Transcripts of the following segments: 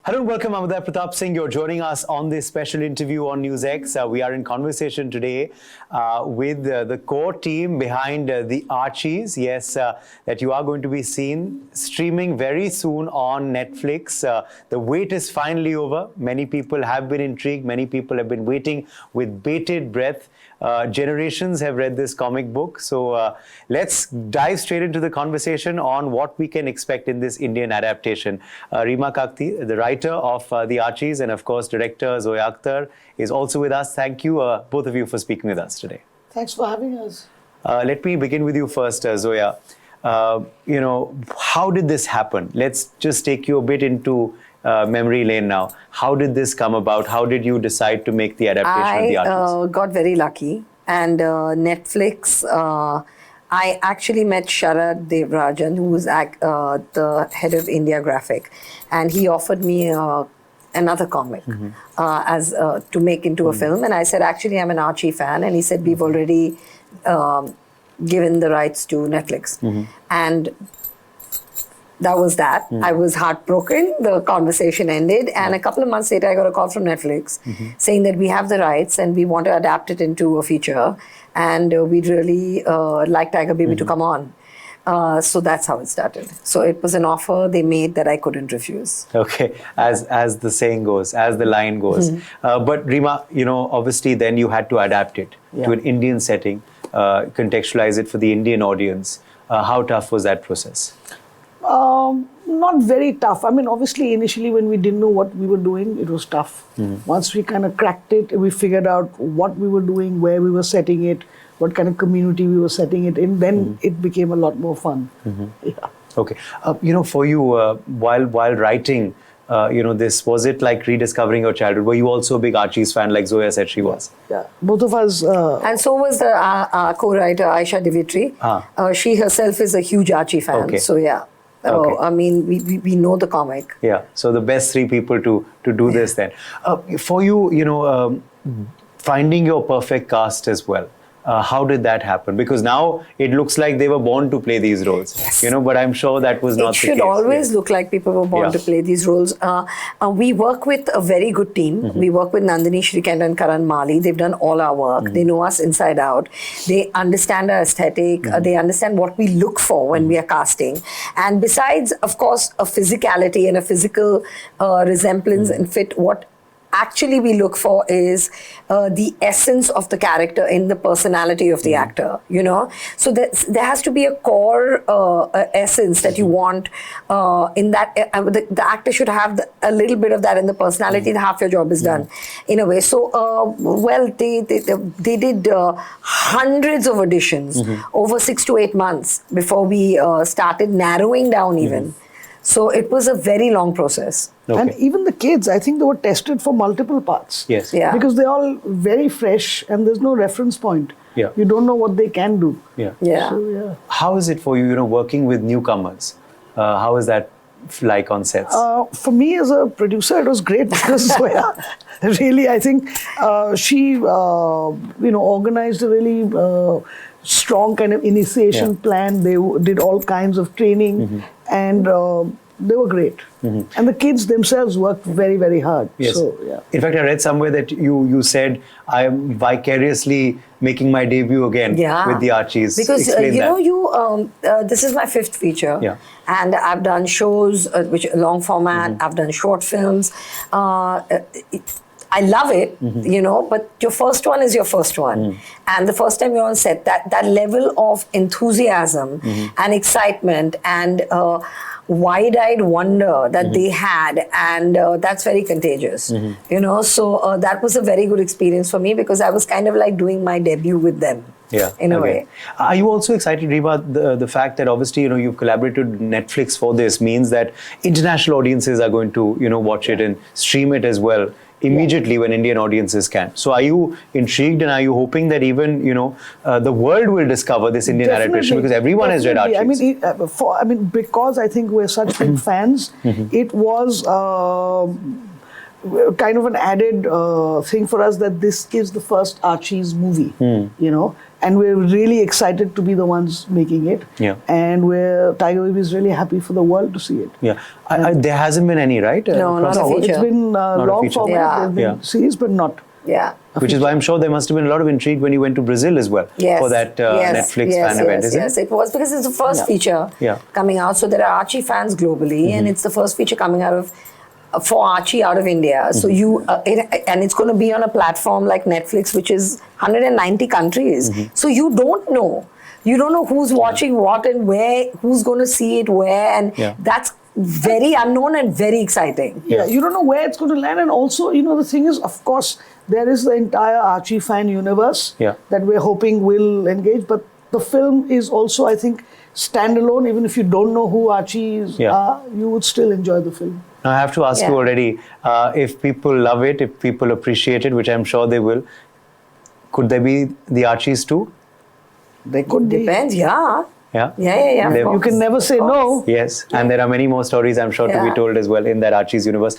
Hello and welcome. I'm Uday Pratap Singh. You're joining us on this special interview on NewsX. We are in conversation today with the core team behind the Archies. Yes, that you are going to be seen streaming very soon on Netflix. The wait is finally over. Many people have been intrigued. Many people have been waiting with bated breath. Generations have read this comic book. So let's dive straight into the conversation on what we can expect in this Indian adaptation. Reema, Kagti, the writer of the Archies, and of course director Zoya Akhtar is also with us. Thank you both of you for speaking with us today. Thanks for having us. Let me begin with you first, Zoya. How did this happen? Let's just take you a bit into memory lane now. How did this come about? How did you decide to make the adaptation of the Archies? I got very lucky, and Netflix. I actually met Sharad Devrajan, who was the head of India Graphic, and he offered me another comic as to make into a film. And I said, actually, I'm an Archie fan. And he said, we've already given the rights to Netflix. And that was that. I was heartbroken. The conversation ended. And a couple of months later, I got a call from Netflix saying that we have the rights and we want to adapt it into a feature. And we'd really like Tiger Baby to come on. So that's how it started. So it was an offer they made that I couldn't refuse. Okay, as the saying goes, as the line goes. But Reema, obviously then you had to adapt it to an Indian setting, contextualize it for the Indian audience. How tough was that process? Not very tough. I mean, obviously, initially when we didn't know what we were doing, it was tough. Once we kind of cracked it, we figured out what we were doing, where we were setting it, what kind of community we were setting it in, then it became a lot more fun. Yeah. Okay. For you, while writing, this, was it like rediscovering your childhood? Were you also a big Archies fan, like Zoya said she was? Yeah, both of us. And so was the co-writer Aisha Divitri. She herself is a huge Archie fan. Okay. So yeah. Okay. I mean, we know the comic. Yeah. So the best three people to do this then. For you, finding your perfect cast as well. How did that happen? Because now it looks like they were born to play these roles. Yes. But I'm sure that was not the case. It should always look like people were born to play these roles. We work with a very good team. We work with Nandini Shrikant and Karan Mali. They've done all our work. They know us inside out. They understand our aesthetic. They understand what we look for when we are casting. And besides, of course, a physicality and a physical resemblance and fit, what actually we look for is the essence of the character in the personality of the actor, So there has to be a core essence that you want in that. The actor should have a little bit of that in the personality, half your job is done, in a way. So, they did hundreds of auditions over 6 to 8 months before we started narrowing down even. So it was a very long process. Okay. And even the kids, I think they were tested for multiple parts. Yes. Yeah. Because they're all very fresh and there's no reference point. Yeah. You don't know what they can do. Yeah. Yeah. So, yeah. How is it for you, working with newcomers? How is that like on sets? For me as a producer, it was great because Zoya, really, I think she, organized a really strong kind of initiation plan. They did all kinds of training and they were great. And the kids themselves worked very, very hard. Yes. So, yeah. In fact, I read somewhere that you said, I am vicariously making my debut again with the Archies. Because, this is my 5th feature. Yeah. And I've done shows, which long format. I've done short films. I love it, but your first one is your first one. And the first time you're on set, that level of enthusiasm and excitement and wide-eyed wonder that they had, and that's very contagious, So that was a very good experience for me because I was kind of like doing my debut with them. Yeah, in a way. Are you also excited, Reema, the fact that obviously, you've collaborated with Netflix for this means that international audiences are going to, watch it and stream it as well immediately when Indian audiences can. So are you intrigued and are you hoping that even, the world will discover this Indian adaptation because everyone has read Archies? Because I think we're such big fans, it was kind of an added thing for us that this is the first Archies movie, and we're really excited to be the ones making it. Yeah. And Tiger Baby is really happy for the world to see it. Yeah. There hasn't been any, right? No, not a feature. It's been long feature. format. Yeah. There've been series, but not. Yeah. Which is why I'm sure there must have been a lot of intrigue when you went to Brazil as well for that Netflix fan event, isn't it? Yes, it was because it's the first feature coming out. So there are Archie fans globally, and it's the first feature coming out of for Archie out of India. So and it's going to be on a platform like Netflix, which is 190 countries. So you don't know who's watching what and where, who's going to see it where, and that's very unknown and very exciting. Yeah, you don't know where it's going to land, and also, the thing is, of course, there is the entire Archie fan universe that we're hoping will engage, but the film is also, I think, standalone. Even if you don't know who Archies are, you would still enjoy the film. Now, I have to ask you already, if people love it, if people appreciate it, which I'm sure they will, could there be the Archies too? They could be. Depends, yeah. Yeah? Yeah. You can never say no. Yes, and there are many more stories, I'm sure, to be told as well in that Archies universe.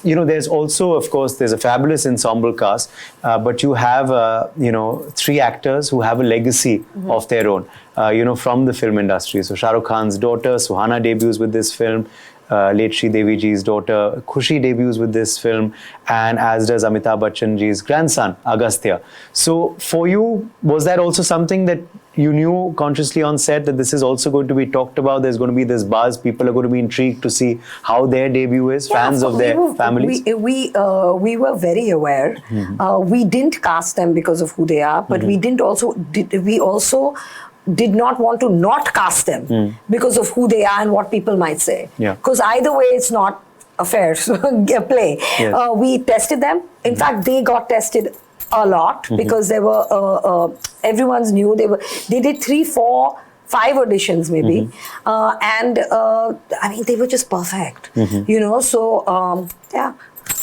There's also, of course, there's a fabulous ensemble cast, but you have, 3 actors who have a legacy of their own, from the film industry. So Shah Rukh Khan's daughter, Suhana, debuts with this film. Late Sri Devi ji's daughter Khushi debuts with this film, and as does Amitabh Bachchan ji's grandson Agastya. So for you, was that also something that you knew consciously on set, that this is also going to be talked about? There's going to be this buzz. People are going to be intrigued to see how their debut is. Fans of their families. We were very aware. We didn't cast them because of who they are, but we also did not want to not cast them because of who they are and what people might say. Because either way, it's not a fair play. Yes. We tested them. In fact, they got tested a lot because they were everyone's new. They did 3, 4, 5 auditions maybe, and they were just perfect. So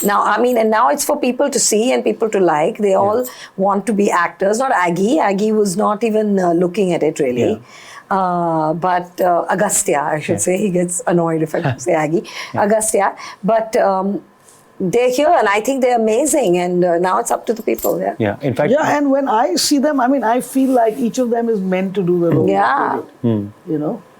Now, and now it's for people to see and people to like. They all want to be actors. Not Aggie. Aggie was not even looking at it really. But Agastya, I should say. He gets annoyed if I say Aggie. Agastya. But they're here, and I think they're amazing. And now it's up to the people. In fact. Yeah, and when I see them, I feel like each of them is meant to do the role. Yeah.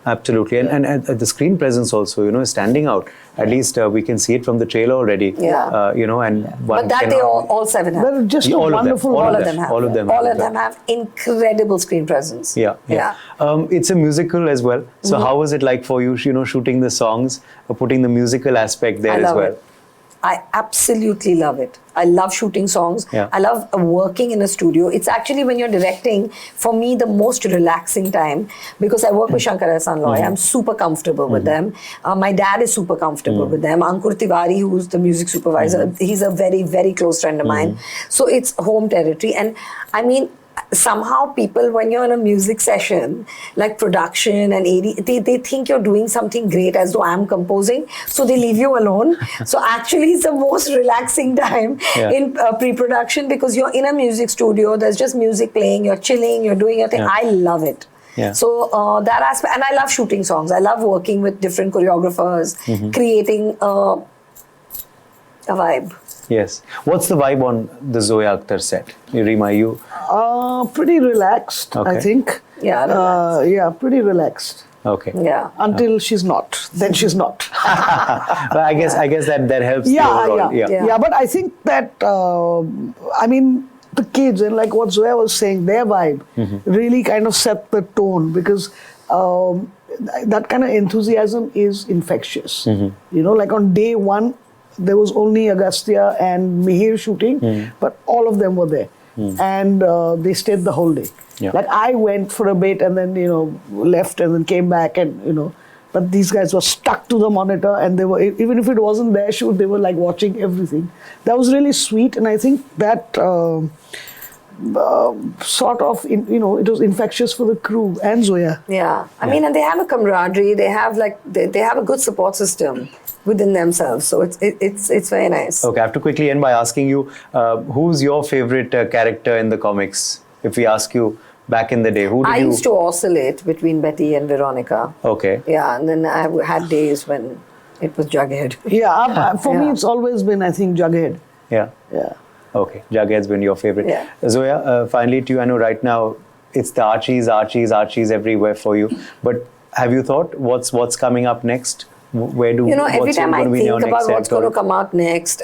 Absolutely. And the screen presence also, is standing out. At least we can see it from the trailer already. But that they all 7 have. They're just wonderful. All of them have. All of them have incredible screen presence. It's a musical as well. So how was it like for you, shooting the songs, putting the musical aspect there as well? I absolutely love it. I love shooting songs. I love working in a studio. It's actually, when you're directing, for me, the most relaxing time, because I work with Shankar Ehsaan Loy. I'm super comfortable with them. My dad is super comfortable with them. Ankur Tiwari, who's the music supervisor, he's a very, very close friend of mine. So it's home territory. And somehow people, when you're in a music session, like production and AD, they think you're doing something great, as though I'm composing. So they leave you alone. So actually it's the most relaxing time in pre-production, because you're in a music studio, there's just music playing, you're chilling, you're doing your thing. I love it. So that aspect, and I love shooting songs. I love working with different choreographers, creating a vibe. Yes. What's the vibe on the Zoya Akhtar set? Reema, you? Pretty relaxed, I think. Pretty relaxed. Okay. Yeah. Until she's not. Then she's not. But I guess that helps. But I think that the kids, and like what Zoya was saying, their vibe really kind of set the tone, because that kind of enthusiasm is infectious. Like on day 1, there was only Agastya and Mihir shooting, but all of them were there. And they stayed the whole day. Like I went for a bit and then, left and then came back, and, but these guys were stuck to the monitor, and they were, even if it wasn't their shoot, they were like watching everything. That was really sweet, and I think that sort of, it was infectious for the crew and Zoya. And they have a camaraderie. They have they have a good support system within themselves, so it's very nice. Okay, I have to quickly end by asking you, who's your favorite character in the comics? If we ask you back in the day, who did you? I used to oscillate between Betty and Veronica. Okay. Yeah, and then I had days when it was Jughead. For me, it's always been, I think, Jughead. Yeah. Okay, Jughead's been your favorite. Yeah. Zoya, finally to you, I know right now it's the Archies, Archies, Archies everywhere for you. But have you thought what's coming up next? Where do every what's time I going to be think your next about what's step? going to come out next,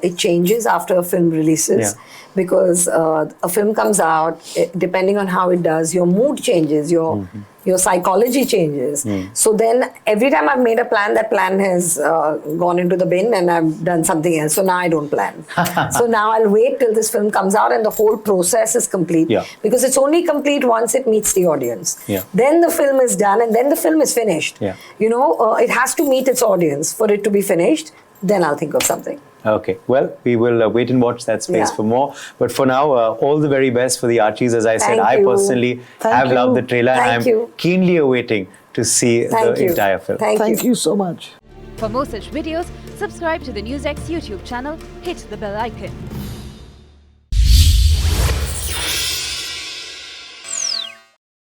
it changes after a film releases. Yeah. Because a film comes out, depending on how it does, your mood changes, your psychology changes. So then every time I've made a plan, that plan has gone into the bin and I've done something else. So now I don't plan. So now I'll wait till this film comes out and the whole process is complete. Yeah. Because it's only complete once it meets the audience. Yeah. Then the film is done and then the film is finished. Yeah. It has to meet its audience for it to be finished. Then I'll think of something. Okay, well, we will wait and watch that space for more. But for now, all the very best for the Archies. As I said, I personally have loved the trailer and I'm keenly awaiting to see the entire film. Thank you so much. For more such videos, subscribe to the NewsX YouTube channel, hit the bell icon.